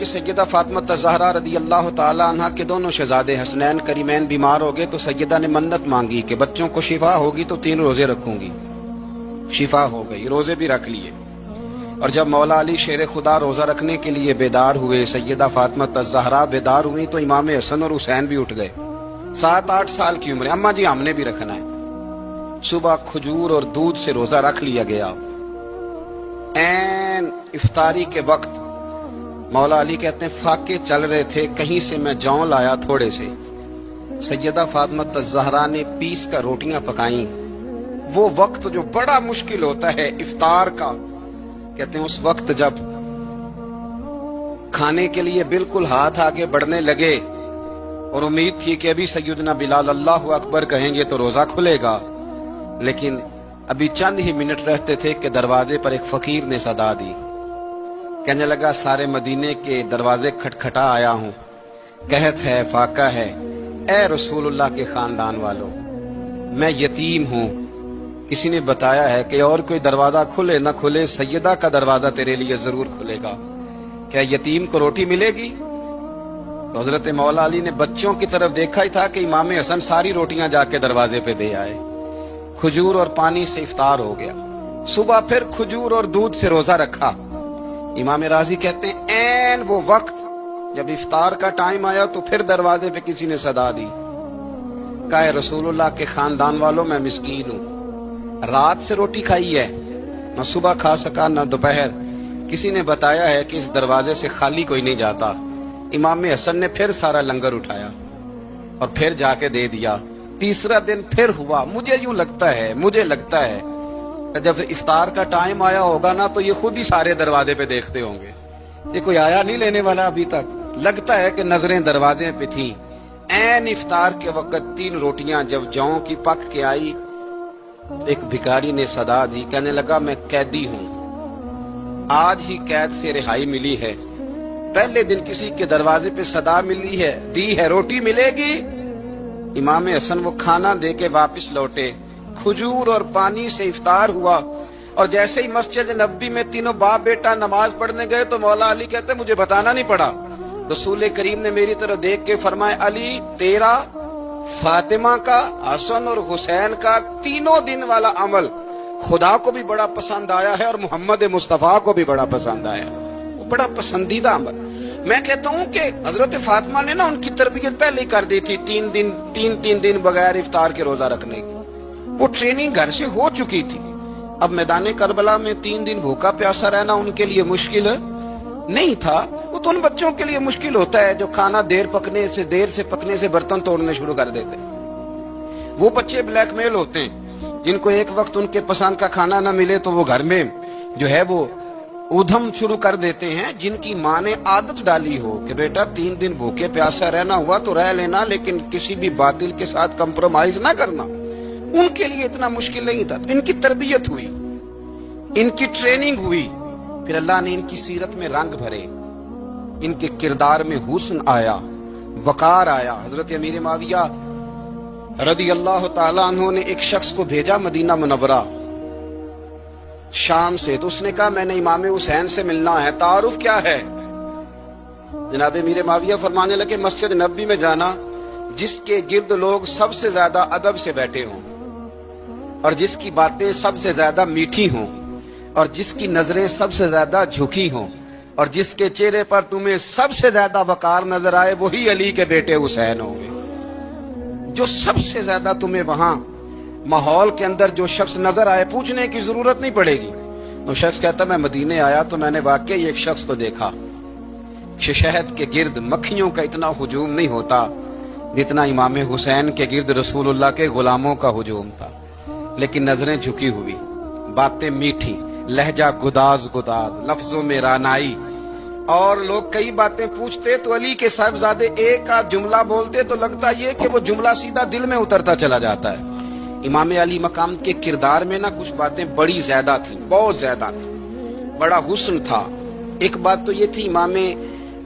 کہ سیدہ فاطمہ الزہرا رضی اللہ تعالی عنہ کے دونوں شہزادے حسنین کریمین بیمار ہو گئے تو سیدہ نے منت مانگی کہ بچوں کو شفا ہوگی تو 3 روزے رکھوں گی۔ شفا ہو گئی، روزے بھی رکھ لیے۔ اور جب مولا علی شیر خدا روزہ رکھنے کے لیے بیدار ہوئے، سیدہ فاطمہ الزہرا بیدار ہوئی تو امام حسن اور حسین بھی اٹھ گئے۔ 7-8 سال کی عمر، اماں جی ہم نے بھی رکھنا ہے۔ صبح کھجور اور دودھ سے روزہ رکھ لیا گیا۔ عین افطاری کے وقت مولا علی کہتے ہیں فاقے چل رہے تھے، کہیں سے میں جون لایا تھوڑے سے۔ سیدہ فاطمہ الزہرا نے پیس کر روٹیاں پکائیں۔ وہ وقت جو بڑا مشکل ہوتا ہے افطار کا، کہتے ہیں اس وقت جب کھانے کے لیے بالکل ہاتھ آگے بڑھنے لگے اور امید تھی کہ ابھی سیدنا بلال اللہ اکبر کہیں گے تو روزہ کھلے گا، لیکن ابھی چند ہی منٹ رہتے تھے کہ دروازے پر ایک فقیر نے صدا دی۔ کہنے لگا سارے مدینے کے دروازے کھٹکھٹا آیا ہوں، قحط ہے، فاقہ ہے، اے رسول اللہ کے خاندان والوں، میں یتیم ہوں۔ کسی نے بتایا ہے کہ اور کوئی دروازہ کھلے نہ کھلے، سیدہ کا دروازہ تیرے لیے ضرور کھلے گا، کیا یتیم کو روٹی ملے گی؟ تو حضرت مولا علی نے بچوں کی طرف دیکھا ہی تھا کہ امام حسن ساری روٹیاں جا کے دروازے پہ دے آئے۔ کھجور اور پانی سے افطار ہو گیا۔ صبح پھر کھجور اور دودھ سے روزہ رکھا۔ امام راضی کہتے ہیں عین وہ وقت جب افطار کا ٹائم آیا تو پھر دروازے پہ کسی نے صدا دی، کہا رسول اللہ کے خاندان والوں میں مسکین ہوں، رات سے روٹی کھائی ہے، نہ صبح کھا سکا نہ دوپہر۔ کسی نے بتایا ہے کہ اس دروازے سے خالی کوئی نہیں جاتا۔ امام حسن نے پھر سارا لنگر اٹھایا اور پھر جا کے دے دیا۔ تیسرا دن پھر ہوا۔ مجھے لگتا ہے جب افطار کا ٹائم آیا ہوگا نا تو یہ خود ہی سارے دروازے پہ دیکھتے ہوں گے، یہ کوئی آیا نہیں لینے والا ابھی تک۔ لگتا ہے کہ نظریں دروازے پہ تھیں۔ عین افطار کے وقت 3 روٹیاں جب جاؤں کی پک کے آئی، ایک بھکاری نے صدا دی، کہنے لگا میں قیدی ہوں، آج ہی قید سے رہائی ملی ہے، پہلے دن کسی کے دروازے پہ صدا ملی ہے، دی ہے، روٹی ملے گی۔ امام حسن وہ کھانا دے کے واپس لوٹے۔ کھجور اور پانی سے افطار ہوا اور جیسے ہی مسجد نبوی میں تینوں باپ بیٹا نماز پڑھنے گئے تو مولا علی کہتے مجھے بتانا نہیں پڑا، رسول کریم نے میری طرف دیکھ کے فرمایا علی تیرا، فاطمہ کا، حسن اور حسین کا 3 دن والا عمل خدا کو بھی بڑا پسند آیا ہے اور محمد مصطفیٰ کو بھی بڑا پسند آیا، وہ بڑا پسندیدہ عمل۔ میں کہتا ہوں کہ حضرت فاطمہ نے نا ان کی تربیت پہلے ہی کر دی تھی، 3 دن بغیر افطار کے روزہ رکھنے کی، وہ ٹریننگ گھر سے ہو چکی تھی۔ اب میدان کربلا میں 3 دن بھوکا پیاسا رہنا ان کے لیے مشکل نہیں تھا، وہ تو ان بچوں کے لیے مشکل ہوتا ہے جو کھانا دیر سے پکنے سے برتن توڑنے شروع کر دیتے ہیں۔ وہ بچے بلیک میل ہوتے ہیں جن کو ایک وقت ان کے پسند کا کھانا نہ ملے تو وہ گھر میں جو ہے وہ ادھم شروع کر دیتے ہیں، جن کی ماں نے عادت ڈالی ہو کہ بیٹا 3 دن بھوکے پیاسا رہنا ہوا تو رہ لینا، لیکن کسی بھی باطل کے ساتھ کمپرومائز نہ کرنا، ان کے لیے اتنا مشکل نہیں تھا۔ ان کی تربیت ہوئی، ان کی ٹریننگ ہوئی، پھر اللہ نے ان کی سیرت میں رنگ بھرے، ان کے کردار میں حسن آیا، وقار آیا۔ حضرت امیر معاویہ رضی اللہ تعالیٰ عنہ نے ایک شخص کو بھیجا مدینہ منورہ شام سے، تو اس نے کہا میں نے امام حسین سے ملنا ہے، تعارف کیا ہے؟ جناب امیر معاویہ فرمانے لگے مسجد نبوی میں جانا جس کے گرد لوگ سب سے زیادہ ادب سے بیٹھے ہوں اور جس کی باتیں سب سے زیادہ میٹھی ہوں اور جس کی نظریں سب سے زیادہ جھکی ہوں اور جس کے چہرے پر تمہیں سب سے زیادہ وقار نظر آئے وہی علی کے بیٹے حسین ہوں گے۔ جو سب سے زیادہ تمہیں وہاں ماحول کے اندر جو شخص نظر آئے، پوچھنے کی ضرورت نہیں پڑے گی۔ وہ شخص کہتا میں مدینے آیا تو میں نے واقعی ایک شخص کو دیکھا، شہد کے گرد مکھیوں کا اتنا ہجوم نہیں ہوتا جتنا امام حسین کے گرد رسول اللہ کے غلاموں کا ہجوم تھا، لیکن نظریں جھکی ہوئی، باتیں میٹھی، لہجہ گداز لفظوں میں رانائی، اور لوگ کئی باتیں پوچھتے تو علی کے صاحبزادے ایک آدھ جملہ بولتے تو لگتا یہ کہ وہ جملہ سیدھا دل میں اترتا چلا جاتا ہے۔ امام علی مقام کے کردار میں نا کچھ باتیں بڑی زیادہ تھیں، بہت زیادہ تھیں، بڑا حسن تھا۔ ایک بات تو یہ تھی امام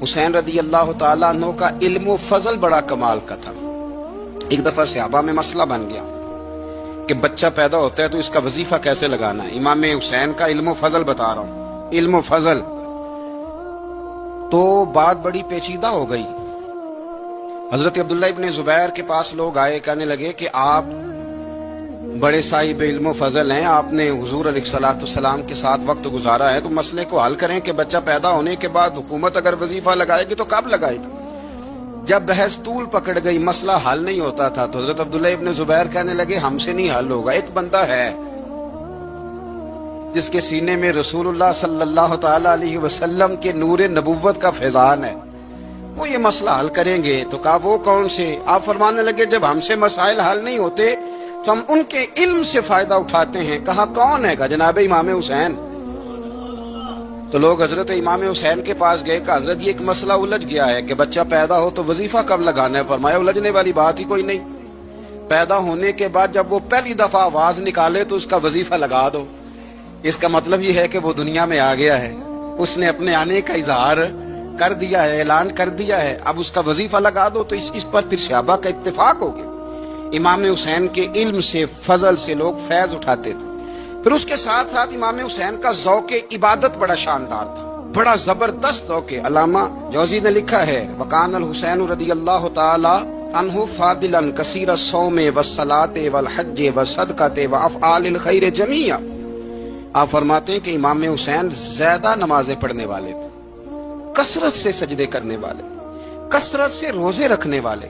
حسین رضی اللہ تعالیٰ عنہ کا علم و فضل بڑا کمال کا تھا۔ ایک دفعہ صحابہ میں مسئلہ بن گیا کہ بچہ پیدا ہوتا ہے تو اس کا وظیفہ کیسے لگانا ہے۔ امام حسین کا علم و فضل بتا رہا ہوں، علم و فضل۔ तो बात बड़ी पेचीदा हो गई। हजरत अब्दुल्ला इब्न जुबैर के पास लोग आए, कहने लगे कि आप बड़े साहिब इल्म फजल हैं, आपने हुजूर अलैहिस्सलाम के साथ वक्त गुजारा है, तो मसले को हल करें कि बच्चा पैदा होने के बाद हुकूमत अगर वजीफा लगाएगी तो कब लगाएगी। जब बहस तूल पकड़ गई, मसला हल नहीं होता था, तो हजरत अब्दुल्ला इब्न जुबैर कहने लगे हमसे नहीं हल होगा। एक बंदा है जिसके सीने में रसूलुल्लाह सल्लल्लाहु तआला अलैहि वसल्लम के नूरे नबुव्वत का फैजान है, वो ये मसला हल करेंगे। तो कहा वो कौन से? आप फरमाने लगे जब हमसे मसाइल हल नहीं होते तो हम उनके इल्म से फायदा उठाते हैं। कहा कौन है? जनाब इमाम हुसैन। तो लोग हजरत इमाम हुसैन के पास गए, कहा हजरत ये एक मसला उलझ गया है कि बच्चा पैदा हो तो वजीफा कब लगाना है। फरमाया उलझने वाली बात ही कोई नहीं, पैदा होने के बाद जब वो पहली दफा आवाज निकाले तो उसका वजीफा लगा दो। इसका मतलब ये है कि वो दुनिया में आ गया है, उसने अपने आने का इजहार कर दिया है, ऐलान कर दिया है, अब उसका वजीफा लगा दो। तो इस पर फिर सहाबा का इत्तेफाक हो गया। इमाम हुसैन के इल्म से, फजल से लोग फैज उठाते थे। फिर उसके साथ साथ इमाम हुसैन का ज़ौक़ इबादत बड़ा शानदार था, बड़ा जबरदस्त ज़ौक़। अल्लामा जौज़ी ने लिखा है वकान अल हुसैन रज़ियल्लाहु ताला अन्हु फादिलन कसीर सौमे व सलाते वल हज्जे व सदक़ते व अफ़आलिल खैर जमीआ। आप फरमाते हैं कि इमाम हुसैन ज्यादा नमाजें पढ़ने वाले थे, कसरत से सजदे करने वाले, कसरत से रोजे रखने वाले,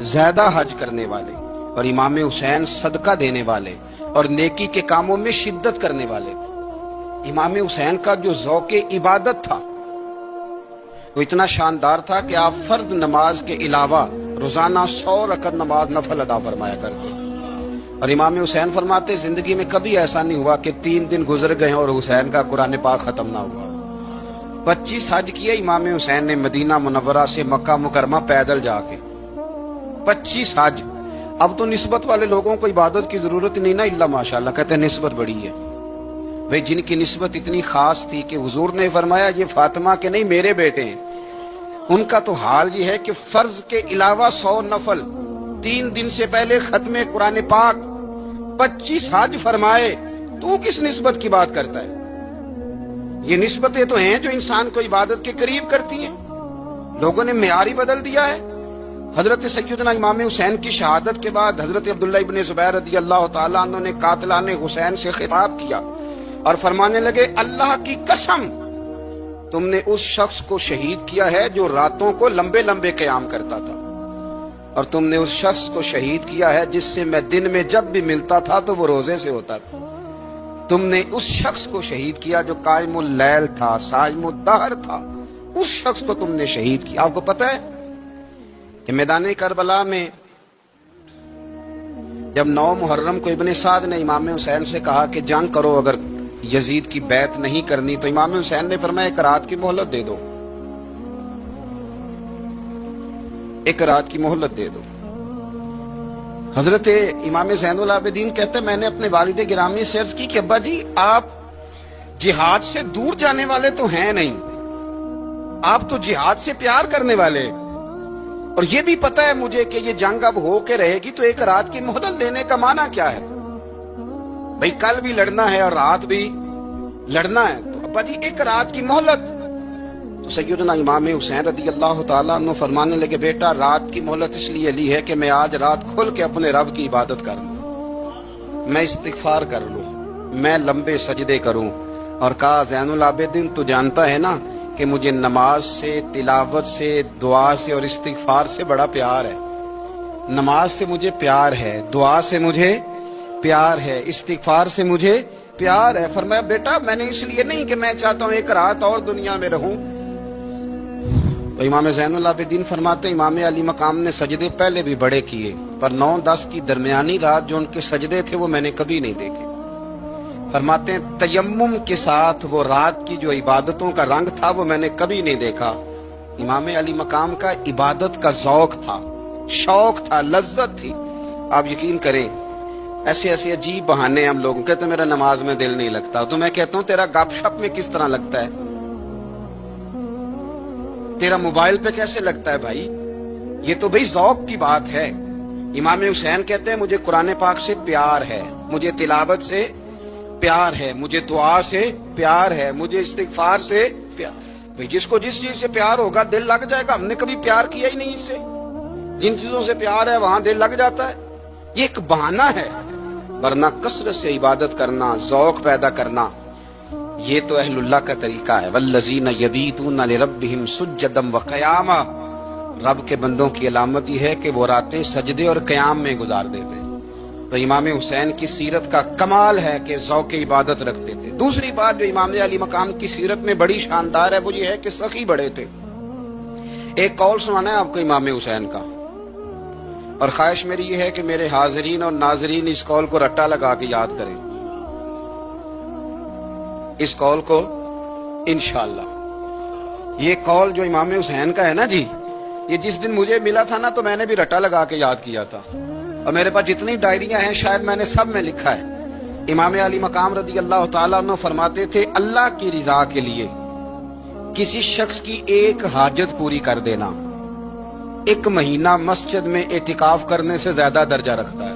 ज्यादा हज करने वाले, और इमाम हुसैन सदका देने वाले और नेकी के कामों में शिद्दत करने वाले थे। इमाम हुसैन का जो ज़ौक़ इबादत था वो इतना शानदार था कि आप फर्द नमाज के अलावा रोजाना 100 रकत नमाज नफल अदा फरमाया करते। और इमाम हुसैन फरमाते जिंदगी में कभी ऐसा नहीं हुआ कि 3 दिन गुजर गए और हुसैन का कुरान पाक खत्म ना हुआ। 25 हज किए इमाम हुसैन ने मदीना मुनव्वरा से मक्का मुकरमा पैदल जाके, 25 हज। अब तो निस्बत वाले लोगों को इबादत की जरूरत नहीं ना, इल्ला माशाल्लाह, कहते हैं निस्बत बड़ी है। भाई जिनकी निस्बत इतनी खास थी कि हुजूर ने फरमाया ये फातिमा के नहीं मेरे बेटे हैं, उनका तो हाल ये है कि फर्ज के अलावा 100 नफल, 3 दिन से पहले खत्मे कुरान पाक, 25 हज फरमाए। तू किस निस्बत की बात करता है? ये निस्बतें तो हैं जो इंसान को इबादत के करीब करती हैं। लोगों ने मेयार ही बदल दिया है। हजरत सैयदना इमाम हुसैन की शहादत के बाद हजरत अब्दुल्ला इब्न जुबैर रज़ियल्लाहु ताला अन्हु ने कातिलाने हुसैन से खिताब किया और फरमाने लगे अल्लाह की कसम, तुमने उस शख्स को शहीद किया है जो रातों को लंबे लंबे क़याम करता था, और तुमने उस शख्स को शहीद किया है जिससे मैं दिन में जब भी मिलता था तो वो रोजे से होता था। तुमने उस शख्स को शहीद किया जो कायमुल लैल था, साइमुद दहर था, उस शख्स को तुमने शहीद किया। आपको पता है कि मैदान करबला में जब 9 मुहर्रम को इब्ने साद ने इमाम हुसैन से कहा कि जंग करो, अगर यजीद की बैत नहीं करनी, तो इमाम हुसैन ने फरमाया एक रात की मोहलत दे दो, एक रात की मोहलत दे दो। हजरत इमाम ज़ैनुल आबिदीन कहते मैंने अपने वालिद गिरामी से अर्ज की कि अब्बा जी आप जिहाद से दूर जाने वाले तो हैं नहीं, आप तो जिहाद से प्यार करने वाले, और ये भी पता है मुझे कि ये जंग अब हो के रहेगी, तो एक रात की मोहलत देने का माना क्या है? भाई कल भी लड़ना है और रात भी लड़ना है, तो अब्बा जी एक रात की मोहलत। तो सैयदना इमाम हुसैन रज़ियल्लाहु ताला अन्हु फरमाने लगे बेटा रात की मोहलत इसलिए ली है कि मैं आज रात खुल के अपने रब की इबादत कर लूं, मैं इस्तिगफार कर लूं, मैं लंबे सजदे करूं। और कहा ज़ैनुल आबिदीन तू जानता है ना कि मुझे नमाज से, तिलावत से, दुआ से और इस्तिगफार से बड़ा प्यार है। नमाज से मुझे प्यार है, दुआ से मुझे प्यार है, इस्तिगफार से मुझे प्यार है। फरमाया बेटा मैंने इसलिए नहीं कि मैं चाहता हूं एक रात और दुनिया में रहूं। तो इमाम ज़ैनुल आबिदीन फरमाते इमाम अली मकाम ने सजदे पहले भी बड़े किए, पर 9-10 की दरमियानी रात जो उनके सजदे थे वो मैंने कभी नहीं देखे। फरमाते हैं तयम्मुम के साथ वो रात की जो इबादतों का रंग था वो मैंने कभी नहीं देखा। इमाम अली मकाम का इबादत का ज़ौक़ था, शौक था, लज्जत थी। आप यकीन करें ऐसे ऐसे अजीब बहाने हम लोगों कहते मेरा नमाज में दिल नहीं लगता, तो मैं कहता हूं तेरा गपशप में किस तरह लगता है, तेरा मोबाइल पे कैसे लगता है भाई? ये तो भाई ज़ौक़ की बात है। इमाम हुसैन कहते हैं मुझे कुरान पाक से प्यार है, मुझे तिलावत से प्यार है, मुझे दुआ से प्यार है, मुझे इस्तिगफार से प्यार। भाई जिसको जिस चीज से प्यार होगा दिल लग जाएगा। हमने कभी प्यार किया ही नहीं इससे, जिन चीजों से प्यार है वहां दिल लग जाता है। ये एक बहाना है, वरना कसरत से इबादत करना, ज़ौक पैदा करना, ये तो अहलुल्लाह का तरीका है। वल्लज़ीना यबीतूना लिरब्बिहिम सुज्जदम व क़यामा, रब के बंदों की अलामत यह है कि वो रातें सजदे और क़याम में गुजार देते हैं। तो इमाम हुसैन की सीरत का कमाल है कि ज़ौक़ इबादत रखते थे। दूसरी बात जो इमाम अली मकाम की सीरत में बड़ी शानदार है वो ये है कि सखी बड़े थे। एक कौल सुनाना है आपको इमाम हुसैन का, और ख्वाहिश मेरी ये है कि मेरे हाज़रीन और नाज़रीन इस कौल को रट्टा लगा के याद करें, इस कौल को इंशाअल्लाह। ये कौल जो इमाम हुसैन का है ना जी, ये जिस दिन मुझे मिला था ना तो मैंने भी रट्टा लगा के याद किया था, और मेरे पास जितनी डायरियां हैं शायद मैंने सब में लिखा है। इमाम अली मकाम रदी अल्लाह ताला अन्हु फरमाते थे, अल्लाह की रिजा के लिए किसी शख्स की एक हाजत पूरी कर देना 1 महीना मस्जिद में एतिकाफ करने से ज्यादा दर्जा रखता है।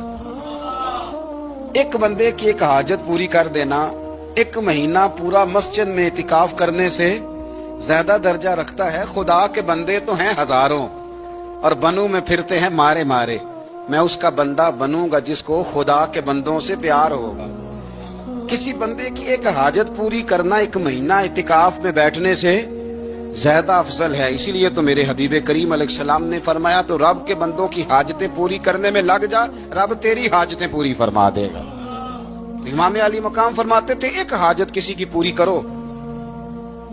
एक बंदे की एक हाजत पूरी कर देना 1 महीना पूरा मस्जिद में एतिकाफ करने से ज्यादा दर्जा रखता है। खुदा के बंदे तो हैं हजारों और बनू में फिरते हैं मारे मारे, मैं उसका बंदा बनूंगा जिसको खुदा के बंदों से प्यार होगा। किसी बंदे की एक हाजत पूरी करना 1 महीना इतिकाफ में बैठने से ज्यादा अफजल है। इसीलिए तो मेरे हबीब करीम अलैहिस्सलाम ने फरमाया, तो रब के बंदों की हाजतें पूरी करने में लग जा, रब तेरी हाजतें पूरी फरमा देगा। तो इमाम अली मकाम फरमाते थे, एक हाजत किसी की पूरी करो।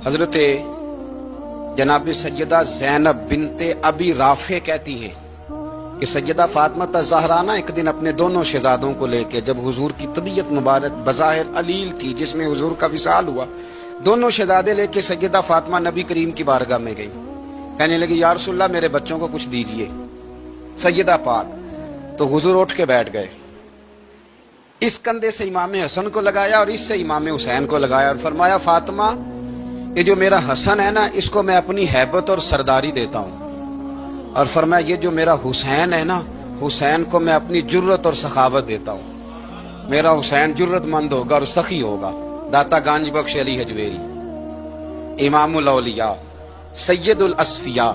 हजरत जनाब सैयदा ज़ैनब बिनते अबी राफे कहती हैं कि सैयदा फातिमा ज़हरा ना एक दिन अपने दोनों शहजादों को लेके, जब हुजूर की तबीयत मुबारक बज़ाहिर अलील थी जिसमें हुजूर का विसाल हुआ, दोनों शहजादे लेके सैयदा फातिमा नबी करीम की बारगाह में गई। कहने लगी, या रसूलल्लाह मेरे बच्चों को कुछ दीजिए। सैयदा पाक तो हुजूर उठ के बैठ गए, इस कंधे से इमाम हसन को लगाया और इससे इमाम हुसैन को लगाया और फरमाया, फातिमा ये जो मेरा हसन है ना, इसको मैं अपनी हैबत और सरदारी देता हूँ, और फरमाया ये जो मेरा हुसैन है ना, हुसैन को मैं अपनी जुर्रत और सखावत देता हूँ। मेरा हुसैन जुर्रतमंद होगा और सखी होगा। दाता गांज बख्श अली हजवेरी इमामुल औलिया सैयदुल अस्फिया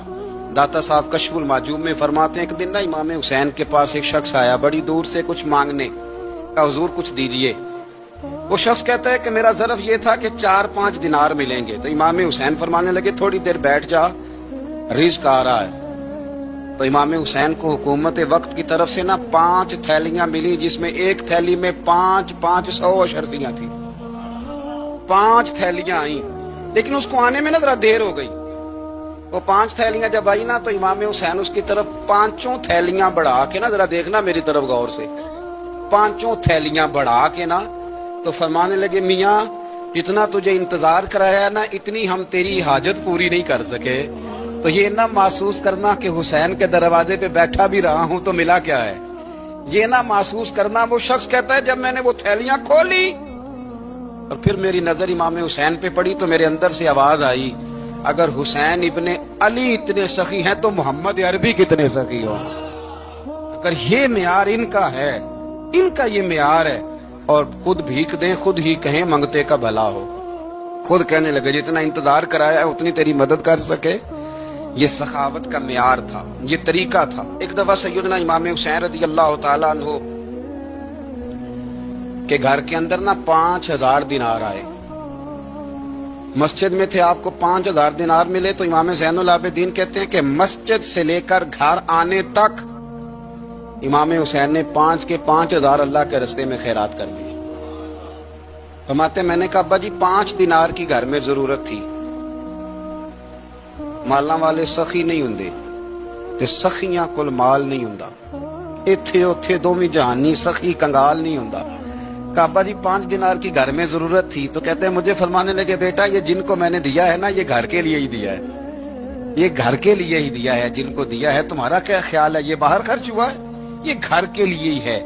दाता साहब कशफुल माजूम में फरमाते हैं, एक दिन ना इमाम हुसैन के पास एक शख्स आया बड़ी दूर से कुछ मांगने का, हुजूर कुछ दीजिए। वो शख्स कहता है कि मेरा ज़र्फ ये था कि 4-5 दिनार मिलेंगे। तो इमाम हुसैन फरमाने लगे, थोड़ी देर बैठ जा, रिज़्क आ रहा है। तो इमाम हुसैन को हुकूमत वक्त की तरफ से ना 5 थैलियां मिली, जिसमें एक थैली में 500 अशरफियां थी। 5 थैलियां आई, लेकिन उसको आने में ना जरा देर हो गई। वो 5 थैलियां जब आई ना, तो इमाम हुसैन उसकी तरफ 5 थैलियां बढ़ा के ना, जरा देखना मेरी तरफ गौर से, 5 थैलियां बढ़ा के ना, तो फरमाने लगे, मियाँ जितना तुझे इंतजार कराया है ना, इतनी हम तेरी हाजत पूरी नहीं कर सके। तो ये ना महसूस करना कि हुसैन के दरवाजे पे बैठा भी रहा हूं तो मिला क्या है, ये ना महसूस करना। वो शख्स कहता है, जब मैंने वो थैलियां खोली और फिर मेरी नजर इमाम हुसैन पे पड़ी, तो मेरे अंदर से आवाज आई, अगर हुसैन इब्ने अली इतने सखी हैं तो मोहम्मद अरबी कितने सखी हो। अगर ये मियार इनका है, इनका ये मियार है, और खुद भीख दें, खुद ही कहें मंगते का भला हो। खुद कहने लगे, जितना इंतजार कराया है उतनी तेरी मदद कर सके। ये सखावत का मियार था, ये तरीका था। एक दफा सैयदना इमाम हुसैन रज़ी अल्लाह ताला अन्हु के घर के अंदर ना 5000 दिनार आए। मस्जिद में थे, आपको 5000 दिनार मिले। तो इमाम ज़ैनुल आबिदीन कहते हैं कि मस्जिद से लेकर घर आने तक इमाम हुसैन ने 5 के 5000 अल्लाह के रस्ते में खैरात कर दी। फरमाते, मैंने कहा, अब्बा जी 5 दिनार की घर में जरूरत थी, माला वाले सखी नहीं हुंदे ते सखियां कोल माल नहीं हुंदा, इत्थे उत्थे दोवें जहानी सखी कंगाल नहीं हुंदा। कहा, अब्बा जी 5 दिनार की घर में जरूरत थी। तो कहते हैं, मुझे फरमाने लगे, बेटा ये जिनको मैंने दिया है ना, ये घर के लिए ही दिया है, ये घर के लिए ही दिया है। जिनको दिया है तुम्हारा क्या ख्याल है, ये बाहर खर्च हुआ है, ये घर के लिए ही है।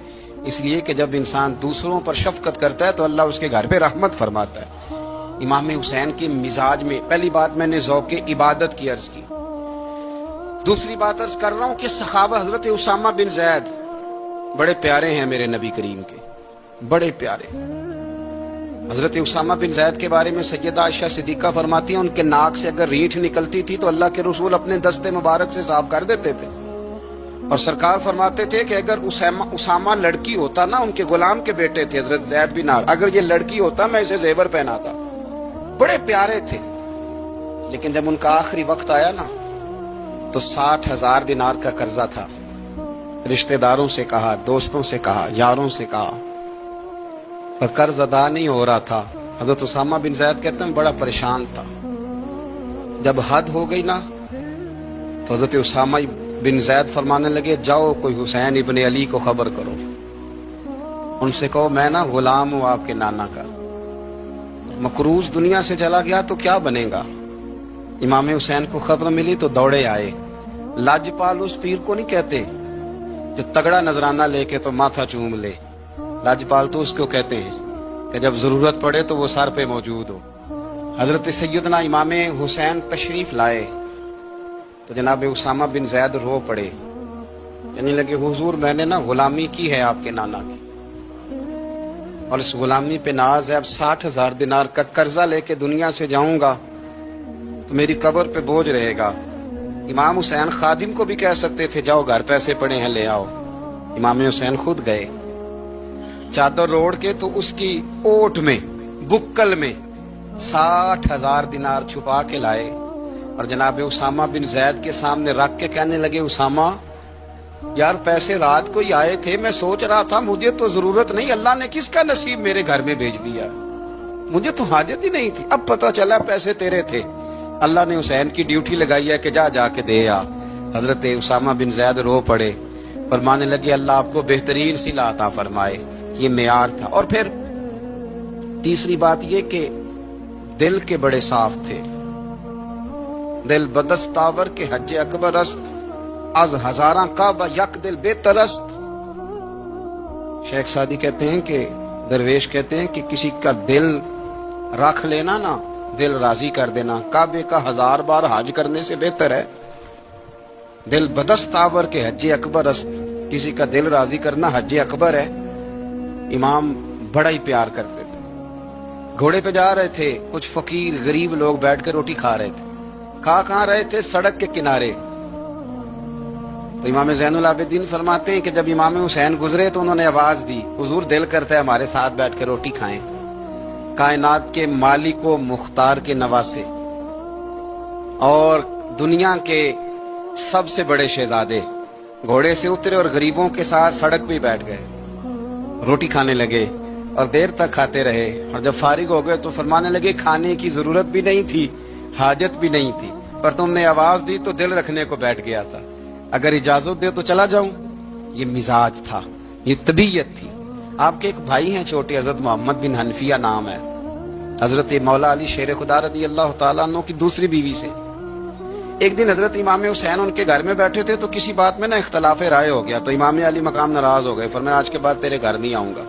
इसलिए कि जब इंसान दूसरों पर शफकत करता है तो अल्लाह उसके घर पे रहमत फरमाता है। इमाम हुसैन के मिजाज में पहली बात मैंने ज़ौक़ इबादत की अर्ज की। दूसरी बात अर्ज कर रहा हूं कि सहाबा हजरत उसामा बिन ज़ैद बड़े प्यारे हैं मेरे नबी करीम के, बड़े प्यारे। حضرت اسامہ بن زید کے بارے میں سیدہ عائشہ صدیقہ فرماتی ہیں ان کے ناک سے اگر ریٹھ نکلتی تھی تو اللہ کے رسول اپنے دستے مبارک سے صاف کر دیتے تھے، اور سرکار فرماتے تھے کہ اگر اسامہ لڑکی ہوتا نا، ان کے غلام کے بیٹے تھے حضرت زید بن عامر، اگر یہ لڑکی ہوتا میں اسے زیور پہناتا۔ بڑے پیارے تھے، لیکن جب ان کا آخری وقت آیا نا تو 60,000 دینار کا قرضہ تھا۔ رشتہ داروں سے کہا، دوستوں سے کہا، یاروں سے کہا، پر قرض ادا نہیں ہو رہا تھا۔ حضرت اسامہ بن زید کہتے ہیں بڑا پریشان تھا۔ جب حد ہو گئی نا تو حضرت اسامہ بن زید فرمانے لگے جاؤ کوئی حسین ابن علی کو خبر کرو، ان سے کہو میں نا غلام ہوں آپ کے نانا کا، مقروض دنیا سے چلا گیا تو کیا بنے گا۔ امام حسین کو خبر ملی تو دوڑے آئے۔ لاجپال اس پیر کو نہیں کہتے جو تگڑا نذرانہ لے کے تو ماتھا چوم لے، لاجپال تو اس کو کہتے ہیں کہ جب ضرورت پڑے تو وہ سر پہ موجود ہو۔ حضرت سیدنا امام حسین تشریف لائے تو جناب اسامہ بن زید رو پڑے، کہنے لگے حضور میں نے نا غلامی کی ہے آپ کے نانا کی، اور اس غلامی پہ ناز ہے، اب 60,000 دینار کا قرضہ لے کے دنیا سے جاؤں گا تو میری قبر پہ بوجھ رہے گا۔ امام حسین خادم کو بھی کہہ سکتے تھے جاؤ گھر پیسے پڑے ہیں لے آؤ، امام حسین خود گئے، چادر اوڑھ کے تو اس کی اوٹ میں بکل میں 60,000 دینار چھپا کے لائے، اور جناب اسامہ بن زید کے سامنے رکھ کے کہنے لگے اسامہ یار پیسے رات کو ہی آئے تھے، میں سوچ رہا تھا مجھے تو ضرورت نہیں، اللہ نے کس کا نصیب میرے گھر میں بھیج دیا، مجھے تو حاجت ہی نہیں تھی، اب پتہ چلا پیسے تیرے تھے، اللہ نے حسین کی ڈیوٹی لگائی ہے کہ جا کے دے آ۔ حضرت اسامہ بن زید رو پڑے، فرمانے لگے اللہ آپ کو بہترین صلہ عطا فرمائے، یہ معیار تھا۔ اور پھر تیسری بات یہ کہ دل کے بڑے صاف تھے، دل بدستاور کے حج اکبر است، از ہزاراں کعبہ یک دل بہتر است۔ شیخ سعدی کہتے ہیں کہ درویش کہتے ہیں کہ کسی کا دل رکھ لینا نا، دل راضی کر دینا، کعبے کا 1000 بار حج کرنے سے بہتر ہے۔ دل بدستاور کے حج اکبر است، کسی کا دل راضی کرنا حج اکبر ہے۔ امام بڑا ہی پیار کرتے تھے، گھوڑے پہ جا رہے تھے، کچھ فقیر غریب لوگ بیٹھ کے روٹی کھا رہے تھے، کہاں رہے تھے؟ سڑک کے کنارے۔ تو امام زین العابدین فرماتے ہیں کہ جب امام حسین گزرے تو انہوں نے آواز دی حضور دل کرتا ہے ہمارے ساتھ بیٹھ کے روٹی کھائیں۔ کائنات کے مالک و مختار کے نواسے اور دنیا کے سب سے بڑے شہزادے گھوڑے سے اترے اور غریبوں کے ساتھ سڑک پہ بیٹھ گئے، روٹی کھانے لگے اور دیر تک کھاتے رہے، اور جب فارغ ہو گئے تو فرمانے لگے کھانے کی ضرورت بھی نہیں تھی، حاجت بھی نہیں تھی، پر تم نے آواز دی تو دل رکھنے کو بیٹھ گیا تھا، اگر اجازت دے تو چلا جاؤں۔ یہ مزاج تھا، یہ طبیعت تھی۔ آپ کے ایک بھائی ہیں چھوٹے، حضرت محمد بن حنفیہ نام ہے، حضرت مولا علی شیر خدا رضی اللہ تعالیٰ عنہ کی دوسری بیوی سے۔ ایک دن حضرت امام حسین ان کے گھر میں بیٹھے تھے تو کسی بات میں نا اختلاف رائے ہو گیا، تو امام علی مقام ناراض ہو گئے، فرمایا آج کے بعد تیرے گھر نہیں آؤں گا۔